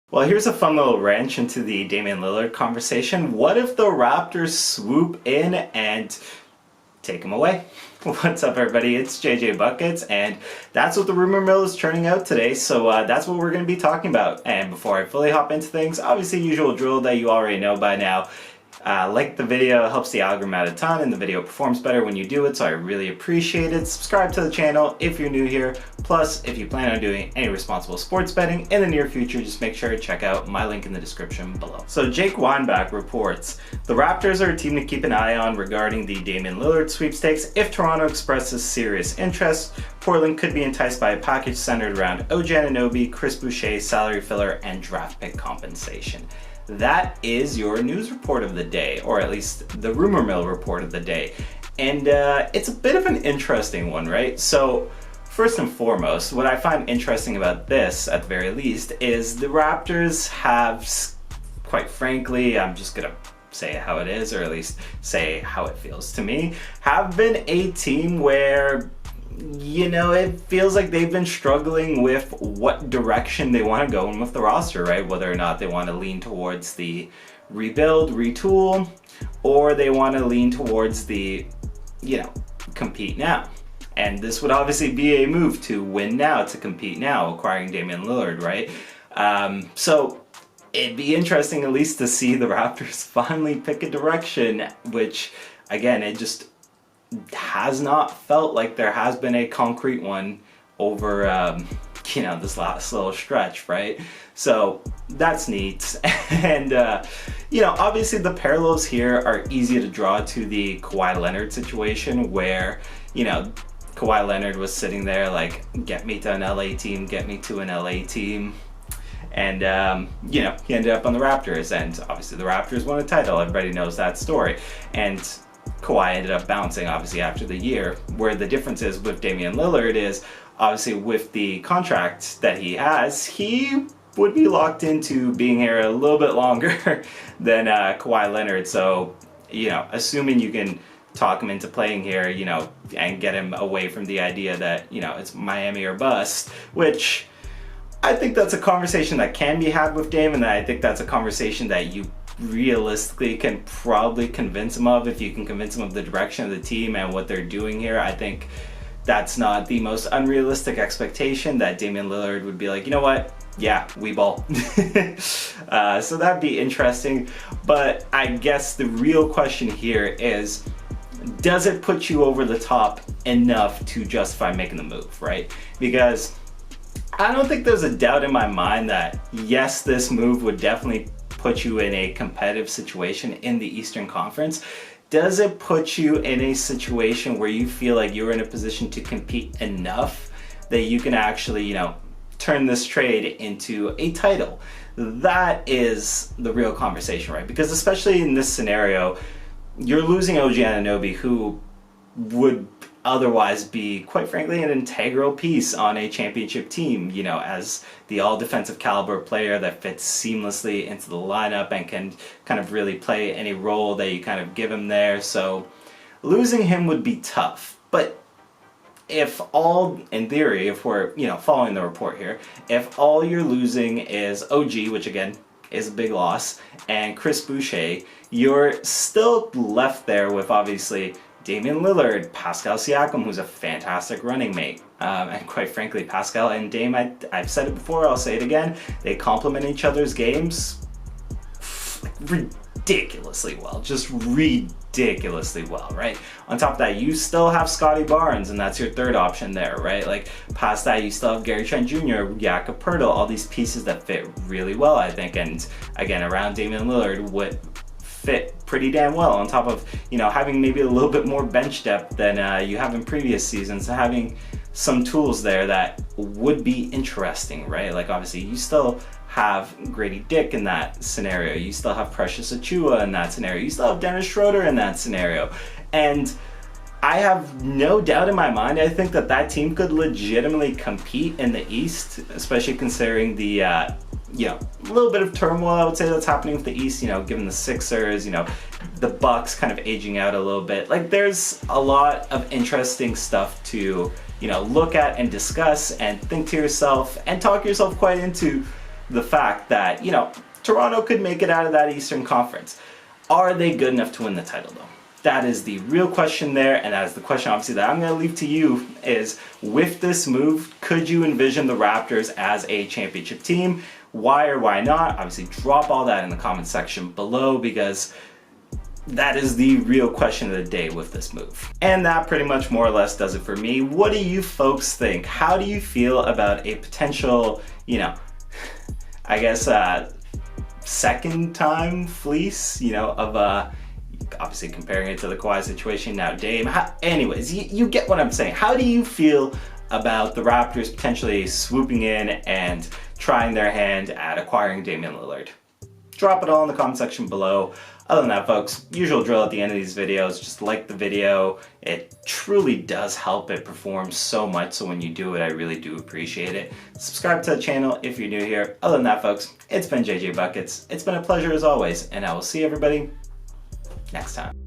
Well, here's a fun little wrench into the Damian Lillard conversation. What if the Raptors swoop in and take him away? What's up, everybody? It's JJ Buckets, and that's what the rumor mill is churning out today, so that's what we're going to be talking about. And before I fully hop into things, obviously usual drill that you already know by now. Like the video, it helps the algorithm out a ton, and the video performs better when you do it, so I really appreciate it. Subscribe to the channel if you're new here. Plus, if you plan on doing any responsible sports betting in the near future, just make sure to check out my link in the description below. So Jake Weinbach reports, the Raptors are a team to keep an eye on regarding the Damian Lillard sweepstakes. If Toronto expresses serious interest, Portland could be enticed by a package centered around OG Anunoby, Chris Boucher, salary filler, and draft pick compensation. That is your news report of the day, or at least the rumor mill report of the day. And it's a bit of an interesting one, right? So first and foremost, what I find interesting about this, at the very least, is the Raptors have, quite frankly, I'm just gonna say how it is, or at least say how it feels to me, have been a team where, you know, it feels like they've been struggling with what direction they want to go in with the roster, right? Whether or not they want to lean towards the rebuild, retool, or they want to lean towards the, you know, compete now. And this would obviously be a move to win now, to compete now, acquiring Damian Lillard, right? So it'd be interesting at least to see the Raptors finally pick a direction, which, again, it just has not felt like there has been a concrete one over you know, this last little stretch, right? So that's neat. And you know, obviously the parallels here are easy to draw to the Kawhi Leonard situation, where, you know, Kawhi Leonard was sitting there like, get me to an LA team, get me to an LA team. And, you know, he ended up on the Raptors, and obviously the Raptors won a title. Everybody knows that story. And Kawhi ended up bouncing, obviously, after the year. Where the difference is with Damian Lillard is, obviously, with the contract that he has, he would be locked into being here a little bit longer than Kawhi Leonard. So, you know, assuming you can talk him into playing here, you know, and get him away from the idea that, you know, it's Miami or bust, which I think that's a conversation that can be had with Dame, and I think that's a conversation that you realistically can probably convince him of, if you can convince him of the direction of the team and what they're doing here. I think that's not the most unrealistic expectation, that Damian Lillard would be like, you know what, yeah, we ball. So that'd be interesting. But I guess the real question here is, does it put you over the top enough to justify making the move, right? Because I don't think there's a doubt in my mind that, yes, this move would definitely put you in a competitive situation in the Eastern Conference. Does it put you in a situation where you feel like you're in a position to compete enough that you can actually, you know, turn this trade into a title? That is the real conversation, right? Because especially in this scenario, you're losing OG Anunoby, who would otherwise be, quite frankly, an integral piece on a championship team, you know, as the all-defensive caliber player that fits seamlessly into the lineup and can kind of really play any role that you kind of give him there. So losing him would be tough. But if all, in theory, if we're, you know, following the report here, if all you're losing is OG, which again is a big loss, and Chris Boucher, you're still left there with, obviously, Damian Lillard, Pascal Siakam, who's a fantastic running mate. And quite frankly, Pascal and Dame, I've said it before, I'll say it again, they complement each other's games ridiculously well. Just ridiculously well, right? On top of that, you still have Scotty Barnes, and that's your third option there, right? Like, past that, you still have Gary Trent Jr., Jakob Poeltl, all these pieces that fit really well, I think. And again, around Damian Lillard would fit pretty damn well, on top of, you know, having maybe a little bit more bench depth than you have in previous seasons, having some tools there that would be interesting, right? Like, obviously, you still have Grady Dick in that scenario. You still have Precious Achiuwa in that scenario. You still have Dennis Schroeder in that scenario. And I have no doubt in my mind, I think that that team could legitimately compete in the East, especially considering the you know, a little bit of turmoil, I would say, that's happening with the East, you know, given the Sixers, you know, the Bucks kind of aging out a little bit. Like, there's a lot of interesting stuff to, you know, look at and discuss and think to yourself and talk yourself quite into the fact that, you know, Toronto could make it out of that Eastern Conference. Are they good enough to win the title though? That is the real question there, and that is the question obviously that I'm going to leave to you is, with this move, could you envision the Raptors as a championship team? Why or why not? Obviously drop all that in the comment section below, because that is the real question of the day with this move. And that pretty much more or less does it for me. What do you folks think? How do you feel about a potential, you know, I guess second time fleece, you know, of obviously comparing it to the Kawhi situation now, Dame. Anyways, you get what I'm saying. How do you feel about the Raptors potentially swooping in and trying their hand at acquiring Damian Lillard? Drop it all in the comment section below. Other than that, folks, usual drill at the end of these videos, just like the video. It truly does help it perform so much, so when you do it, I really do appreciate it. Subscribe to the channel if you're new here. Other than that, folks, it's been JJ Buckets. It's been a pleasure as always, and I will see everybody next time.